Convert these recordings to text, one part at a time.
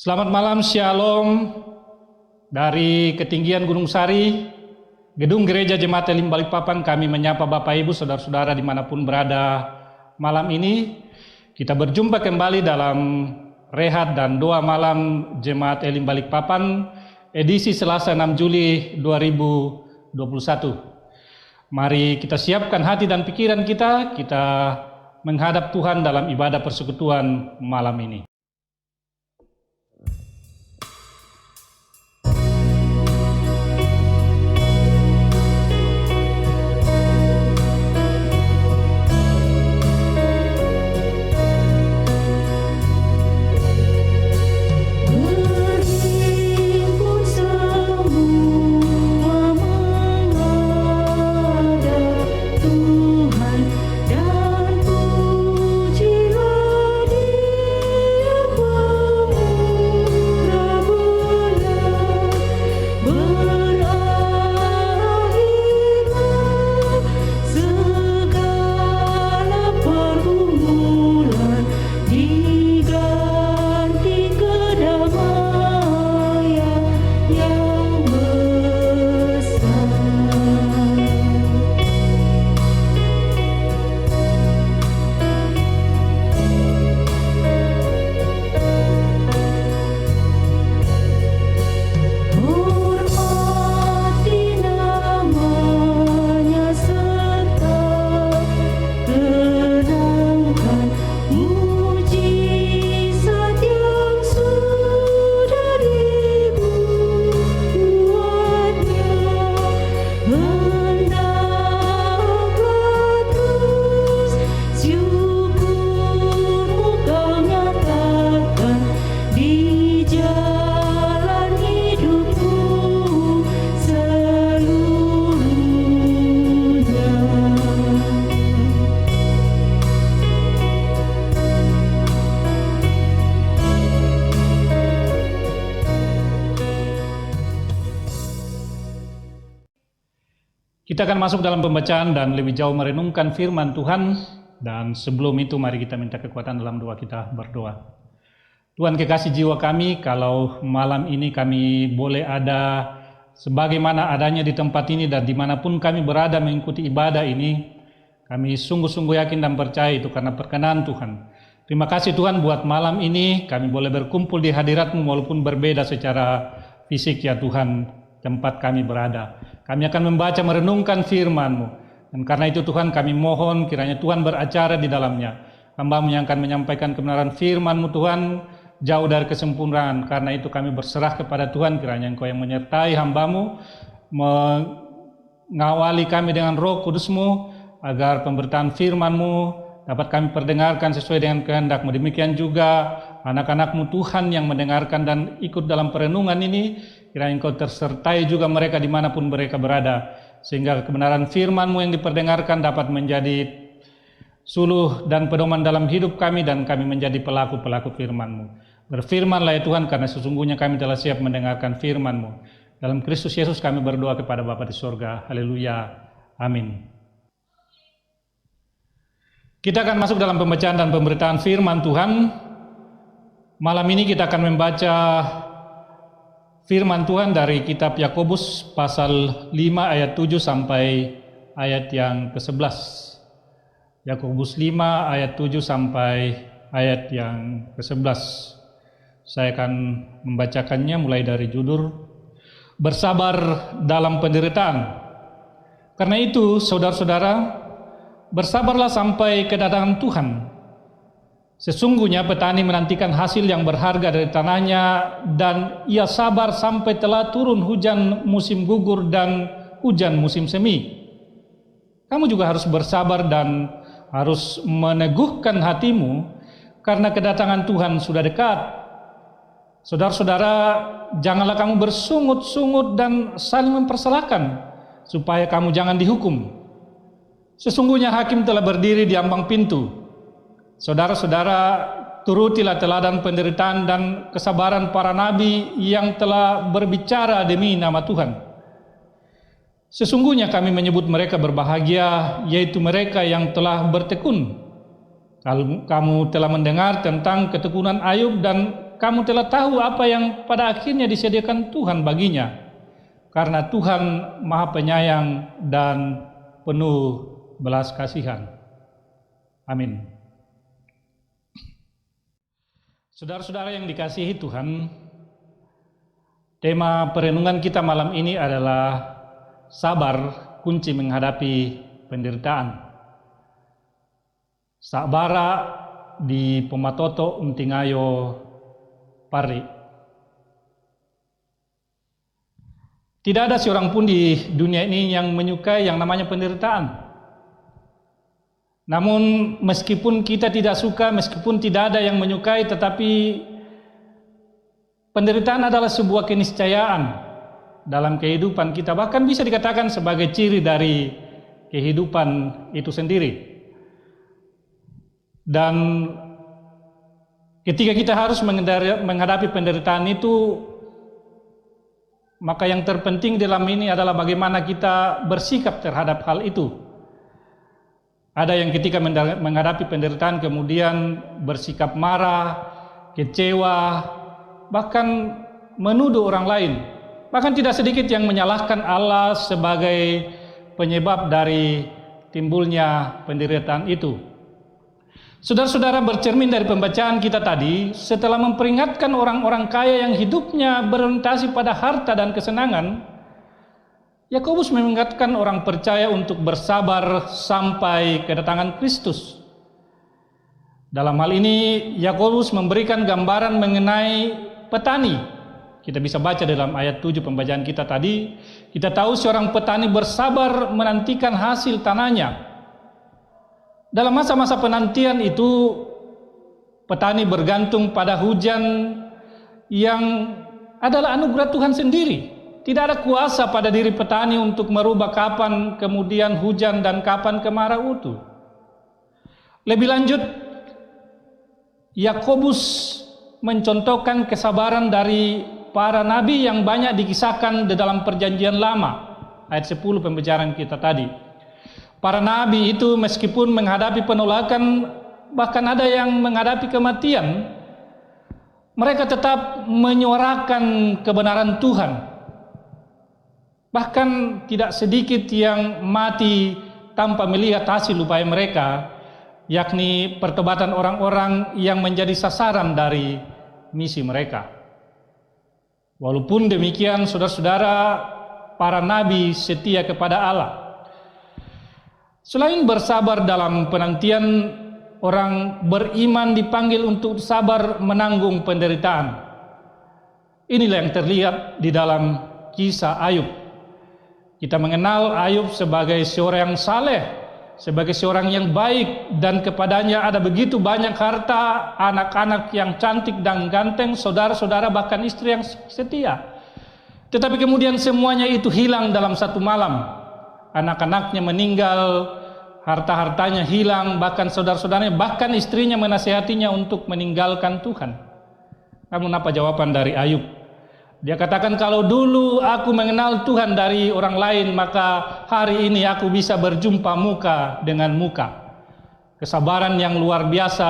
Selamat malam, Shalom dari ketinggian Gunung Sari, Gedung Gereja Jemaat Elim Balikpapan. Kami menyapa Bapak Ibu, Saudara-saudara dimanapun berada. Malam ini kita berjumpa kembali dalam rehat dan doa malam Jemaat Elim Balikpapan, edisi Selasa 6 Juli 2021. Mari kita siapkan hati dan pikiran kita menghadap Tuhan dalam ibadah persekutuan malam ini. Kita akan masuk dalam pembacaan dan lebih jauh merenungkan firman Tuhan. Dan sebelum itu mari kita minta kekuatan dalam doa kita berdoa. Tuhan kekasih jiwa kami, kalau malam ini kami boleh ada sebagaimana adanya di tempat ini dan dimanapun kami berada mengikuti ibadah ini, kami sungguh-sungguh yakin dan percaya itu karena perkenan Tuhan. Terima kasih Tuhan buat malam ini kami boleh berkumpul di hadirat-Mu walaupun berbeda secara fisik ya Tuhan tempat kami berada. Kami akan membaca merenungkan firman-Mu. Dan karena itu Tuhan kami mohon kiranya Tuhan beracara di dalamnya. Hamba-Mu yang akan menyampaikan kebenaran firman-Mu Tuhan jauh dari kesempurnaan. Karena itu kami berserah kepada Tuhan kiranya Engkau yang menyertai hamba-Mu, mengawali kami dengan Roh Kudus-Mu agar pemberitaan firman-Mu dapat kami perdengarkan sesuai dengan kehendak-Mu. Demikian juga anak-anak-Mu Tuhan yang mendengarkan dan ikut dalam perenungan ini, kiranya Engkau tersertai juga mereka dimanapun mereka berada, sehingga kebenaran firman-Mu yang diperdengarkan dapat menjadi suluh dan pedoman dalam hidup kami dan kami menjadi pelaku-pelaku firman-Mu. Berfirmanlah ya Tuhan, karena sesungguhnya kami telah siap mendengarkan firman-Mu. Dalam Kristus Yesus kami berdoa kepada Bapa di surga. Haleluya. Amin. Kita akan masuk dalam pembacaan dan pemberitaan firman Tuhan. Malam ini kita akan membaca firman Tuhan dari kitab Yakobus pasal 5 ayat 7 sampai ayat yang ke-11. Yakobus 5 ayat 7 sampai ayat yang ke-11. Saya akan membacakannya mulai dari judul Bersabar dalam penderitaan. Karena itu saudara-saudara, bersabarlah sampai kedatangan Tuhan. Sesungguhnya petani menantikan hasil yang berharga dari tanahnya, dan ia sabar sampai telah turun hujan musim gugur dan hujan musim semi. Kamu juga harus bersabar dan harus meneguhkan hatimu, karena kedatangan Tuhan sudah dekat. Saudara-saudara, janganlah kamu bersungut-sungut dan saling mempersalahkan, supaya kamu jangan dihukum. Sesungguhnya hakim telah berdiri di ambang pintu. Saudara-saudara, turutilah teladan penderitaan dan kesabaran para nabi yang telah berbicara demi nama Tuhan. Sesungguhnya kami menyebut mereka berbahagia, yaitu mereka yang telah bertekun. Kalau kamu telah mendengar tentang ketekunan Ayub dan kamu telah tahu apa yang pada akhirnya disediakan Tuhan baginya, karena Tuhan Maha Penyayang dan penuh belas kasihan. Amin. Saudara-saudara yang dikasihi Tuhan, tema perenungan kita malam ini adalah sabar kunci menghadapi penderitaan. Sabara di Pematoto Untingayo Pari. Tidak ada seorang pun di dunia ini yang menyukai yang namanya penderitaan. Namun meskipun kita tidak suka, meskipun tidak ada yang menyukai, tetapi penderitaan adalah sebuah keniscayaan dalam kehidupan kita. Bahkan bisa dikatakan sebagai ciri dari kehidupan itu sendiri. Dan ketika kita harus menghadapi penderitaan itu, maka yang terpenting dalam ini adalah bagaimana kita bersikap terhadap hal itu. Ada yang ketika menghadapi penderitaan kemudian bersikap marah, kecewa, bahkan menuduh orang lain. Bahkan tidak sedikit yang menyalahkan Allah sebagai penyebab dari timbulnya penderitaan itu. Saudara-saudara, bercermin dari pembacaan kita tadi, setelah memperingatkan orang-orang kaya yang hidupnya berorientasi pada harta dan kesenangan, Yakobus mengingatkan orang percaya untuk bersabar sampai kedatangan Kristus. Dalam hal ini, Yakobus memberikan gambaran mengenai petani. Kita bisa baca dalam ayat 7 pembacaan kita tadi. Kita tahu seorang petani bersabar menantikan hasil tanahnya. Dalam masa-masa penantian itu, petani bergantung pada hujan yang adalah anugerah Tuhan sendiri. Tidak ada kuasa pada diri petani untuk merubah kapan kemudian hujan dan kapan kemarau itu. Lebih lanjut, Yakobus mencontohkan kesabaran dari para nabi yang banyak dikisahkan di dalam Perjanjian Lama. Ayat 10 pembicaraan kita tadi. Para nabi itu meskipun menghadapi penolakan, bahkan ada yang menghadapi kematian, mereka tetap menyuarakan kebenaran Tuhan. Bahkan tidak sedikit yang mati tanpa melihat hasil upaya mereka, yakni pertobatan orang-orang yang menjadi sasaran dari misi mereka. Walaupun demikian, saudara-saudara, para nabi setia kepada Allah. Selain bersabar dalam penantian, orang beriman dipanggil untuk sabar menanggung penderitaan. Inilah yang terlihat di dalam kisah Ayub. Kita mengenal Ayub sebagai seorang yang saleh, sebagai seorang yang baik, dan kepadanya ada begitu banyak harta, anak-anak yang cantik dan ganteng, saudara-saudara, bahkan istri yang setia. Tetapi kemudian semuanya itu hilang dalam satu malam. Anak-anaknya meninggal, harta-hartanya hilang, bahkan saudara-saudaranya, bahkan istrinya menasihatinya untuk meninggalkan Tuhan. Namun apa jawaban dari Ayub? Dia katakan, kalau dulu aku mengenal Tuhan dari orang lain, maka hari ini aku bisa berjumpa muka dengan muka. Kesabaran yang luar biasa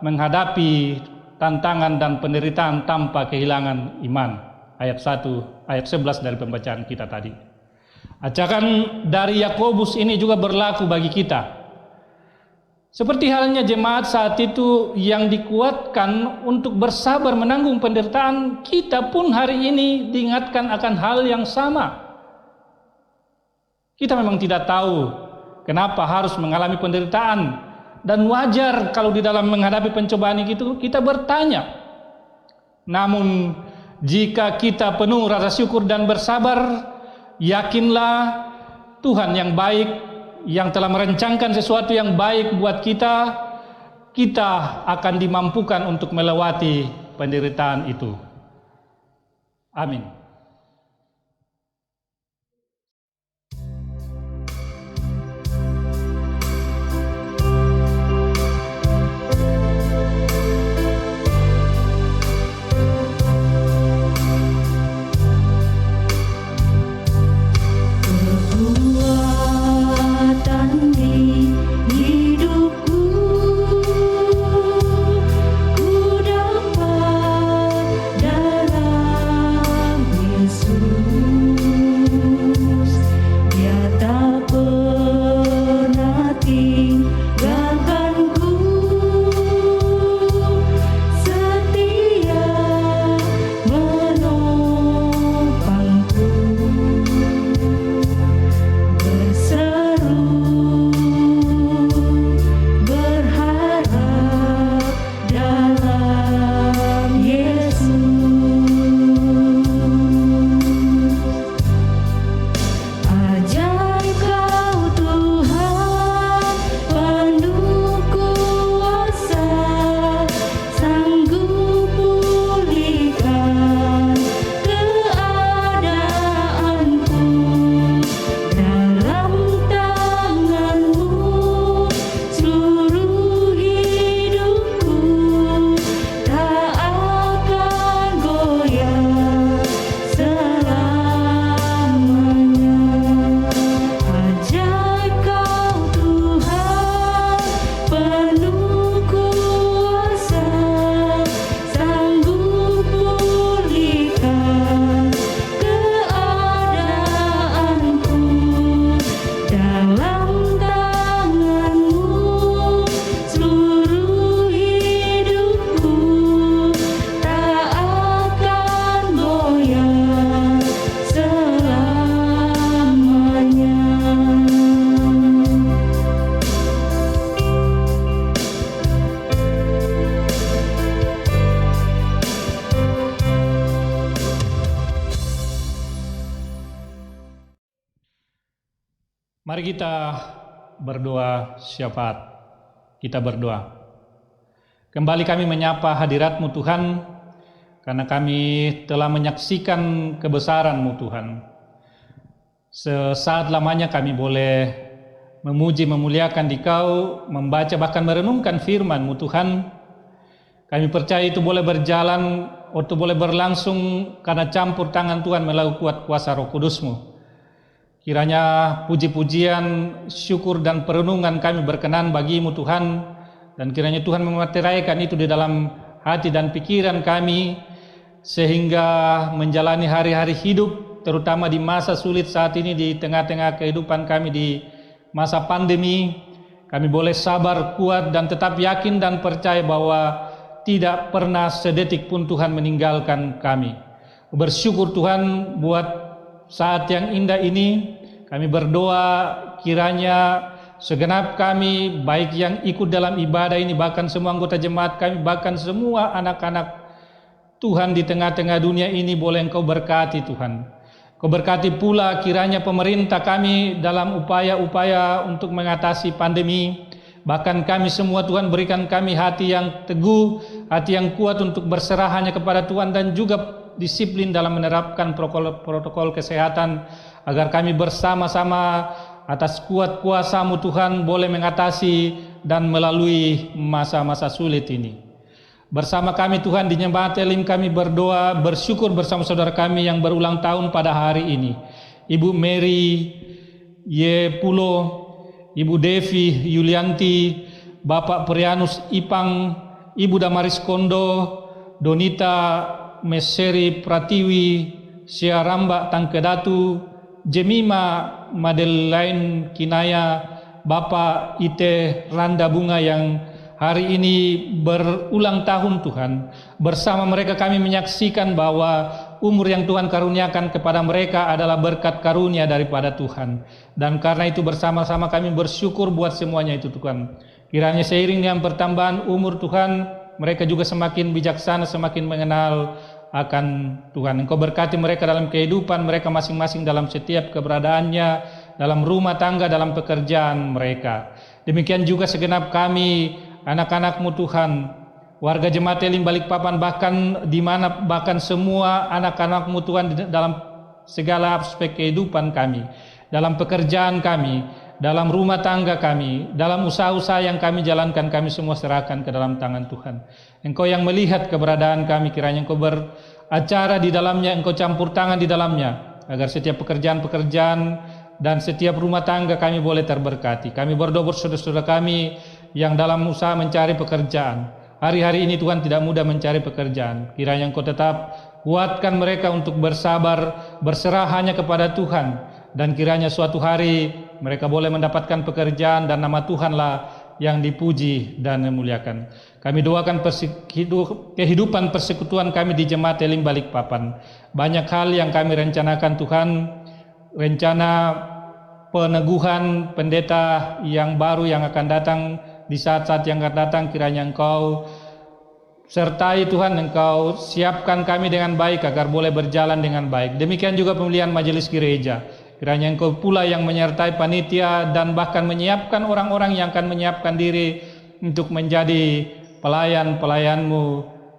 menghadapi tantangan dan penderitaan tanpa kehilangan iman. Ayat 11 dari pembacaan kita tadi. Ajakan dari Yakobus ini juga berlaku bagi kita. Seperti halnya jemaat saat itu yang dikuatkan untuk bersabar menanggung penderitaan, kita pun hari ini diingatkan akan hal yang sama. Kita memang tidak tahu kenapa harus mengalami penderitaan, dan wajar kalau di dalam menghadapi pencobaan itu kita bertanya. Namun jika kita penuh rasa syukur dan bersabar, yakinlah Tuhan yang baik, yang telah merencanakan sesuatu yang baik buat kita, kita akan dimampukan untuk melewati penderitaan itu. Amin. Hidupku, ku dapat Mari kita berdoa syafaat. Kita berdoa. Kembali kami menyapa hadirat-Mu Tuhan, karena kami telah menyaksikan kebesaran-Mu Tuhan. Sesaat lamanya kami boleh memuji, memuliakan Dikau, membaca bahkan merenungkan firman-Mu Tuhan. Kami percaya itu boleh berjalan atau boleh berlangsung karena campur tangan Tuhan melalui kuat kuasa Roh Kudus-Mu. Kiranya puji-pujian, syukur dan perenungan kami berkenan bagi-Mu Tuhan, dan kiranya Tuhan memateraikan itu di dalam hati dan pikiran kami, sehingga menjalani hari-hari hidup, terutama di masa sulit saat ini, di tengah-tengah kehidupan kami di masa pandemi, kami boleh sabar, kuat, dan tetap yakin dan percaya bahwa tidak pernah sedetik pun Tuhan meninggalkan kami. Bersyukur Tuhan buat saat yang indah ini. Kami berdoa kiranya segenap kami, baik yang ikut dalam ibadah ini, bahkan semua anggota jemaat kami, bahkan semua anak-anak Tuhan di tengah-tengah dunia ini, boleh Engkau berkati Tuhan. Engkau berkati pula kiranya pemerintah kami dalam upaya-upaya untuk mengatasi pandemi. Bahkan kami semua Tuhan, berikan kami hati yang teguh, hati yang kuat untuk berserah hanya kepada Tuhan, dan juga disiplin dalam menerapkan protokol kesehatan, agar kami bersama-sama atas kuat kuasa-Mu Tuhan boleh mengatasi dan melalui masa-masa sulit ini. Bersama kami Tuhan di Jemaat Elim, kami berdoa bersyukur bersama saudara kami yang berulang tahun pada hari ini, Ibu Mary Yepulo, Ibu Devi Yulianti, Bapak Prianus Ipang, Ibu Damaris Kondo, Donita Meseri Pratiwi, Siaramba Tangkedatu, Jemima Madeleine Kinaya, Bapak Ite Randa Bunga yang hari ini berulang tahun Tuhan. Bersama mereka kami menyaksikan bahwa umur yang Tuhan karuniakan kepada mereka adalah berkat karunia daripada Tuhan. Dan karena itu bersama-sama kami bersyukur buat semuanya itu Tuhan. Kiranya seiring dengan pertambahan umur Tuhan, mereka juga semakin bijaksana, semakin mengenal akan Tuhan. Engkau berkati mereka dalam kehidupan mereka masing-masing, dalam setiap keberadaannya, dalam rumah tangga, dalam pekerjaan mereka. Demikian juga segenap kami, anak-anak-Mu Tuhan, warga Jemaat Elim Balikpapan, bahkan semua anak-anak-Mu Tuhan dalam segala aspek kehidupan kami, dalam pekerjaan kami, dalam rumah tangga kami, dalam usaha-usaha yang kami jalankan, kami semua serahkan ke dalam tangan Tuhan. Engkau yang melihat keberadaan kami, kiranya Engkau beracara di dalamnya, Engkau campur tangan di dalamnya, agar setiap pekerjaan-pekerjaan dan setiap rumah tangga kami boleh terberkati. Kami berdoa buat saudara-saudara kami yang dalam usaha mencari pekerjaan. Hari-hari ini Tuhan tidak mudah mencari pekerjaan. Kiranya Engkau tetap kuatkan mereka untuk bersabar, berserah hanya kepada Tuhan. Dan kiranya suatu hari mereka boleh mendapatkan pekerjaan dan nama Tuhanlah yang dipuji dan dimuliakan. Kami doakan kehidupan persekutuan kami di Jemaat Elim Balikpapan. Banyak hal yang kami rencanakan Tuhan, rencana peneguhan pendeta yang baru yang akan datang di saat-saat yang akan datang, kiranya Engkau sertai Tuhan, Engkau siapkan kami dengan baik agar boleh berjalan dengan baik. Demikian juga pemilihan majelis gereja, kiranya Engkau pula yang menyertai panitia dan bahkan menyiapkan orang-orang yang akan menyiapkan diri untuk menjadi pelayan-pelayan-Mu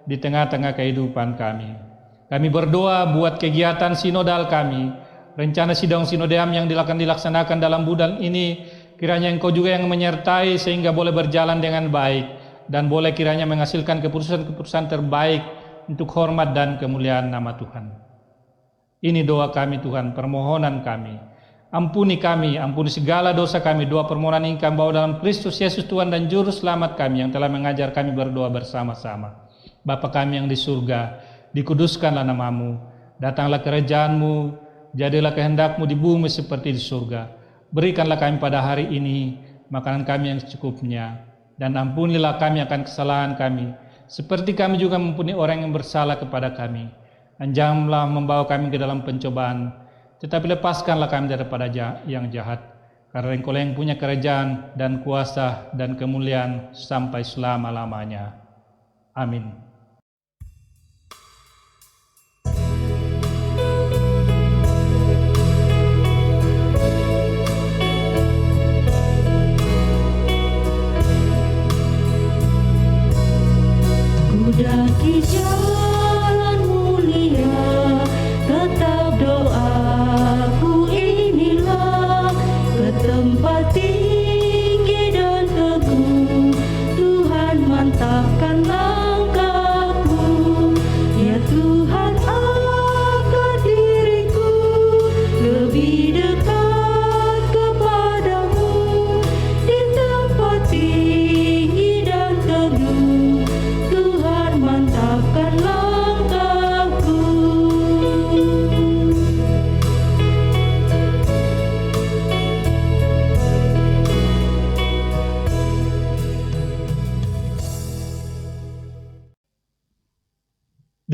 di tengah-tengah kehidupan kami. Kami berdoa buat kegiatan sinodal kami, rencana sidang sinodal yang dilaksanakan dalam bulan ini, kiranya Engkau juga yang menyertai sehingga boleh berjalan dengan baik dan boleh kiranya menghasilkan keputusan-keputusan terbaik untuk hormat dan kemuliaan nama Tuhan. Ini doa kami Tuhan, permohonan kami. Ampuni kami, ampuni segala dosa kami. Doa permohonan ini kami bawa dalam Kristus Yesus Tuhan dan Juru Selamat kami yang telah mengajar kami berdoa bersama-sama. Bapa kami yang di surga, dikuduskanlah nama-Mu, datanglah kerajaan-Mu, jadilah kehendak-Mu di bumi seperti di surga. Berikanlah kami pada hari ini makanan kami yang secukupnya, dan ampunilah kami akan kesalahan kami, seperti kami juga mengampuni orang yang bersalah kepada kami. Dan janganlah membawa kami ke dalam pencobaan, tetapi lepaskanlah kami daripada yang jahat. Karena Engkau yang punya kerajaan dan kuasa dan kemuliaan sampai selama-lamanya. Amin.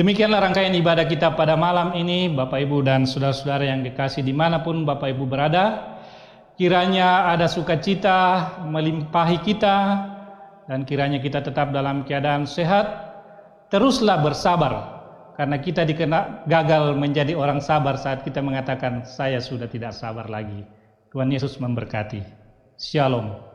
Demikianlah rangkaian ibadah kita pada malam ini, Bapak Ibu dan saudara-saudara yang dikasih dimanapun Bapak Ibu berada. Kiranya ada sukacita melimpahi kita, dan kiranya kita tetap dalam keadaan sehat. Teruslah bersabar, karena kita dikenal gagal menjadi orang sabar saat kita mengatakan saya sudah tidak sabar lagi. Tuhan Yesus memberkati. Shalom.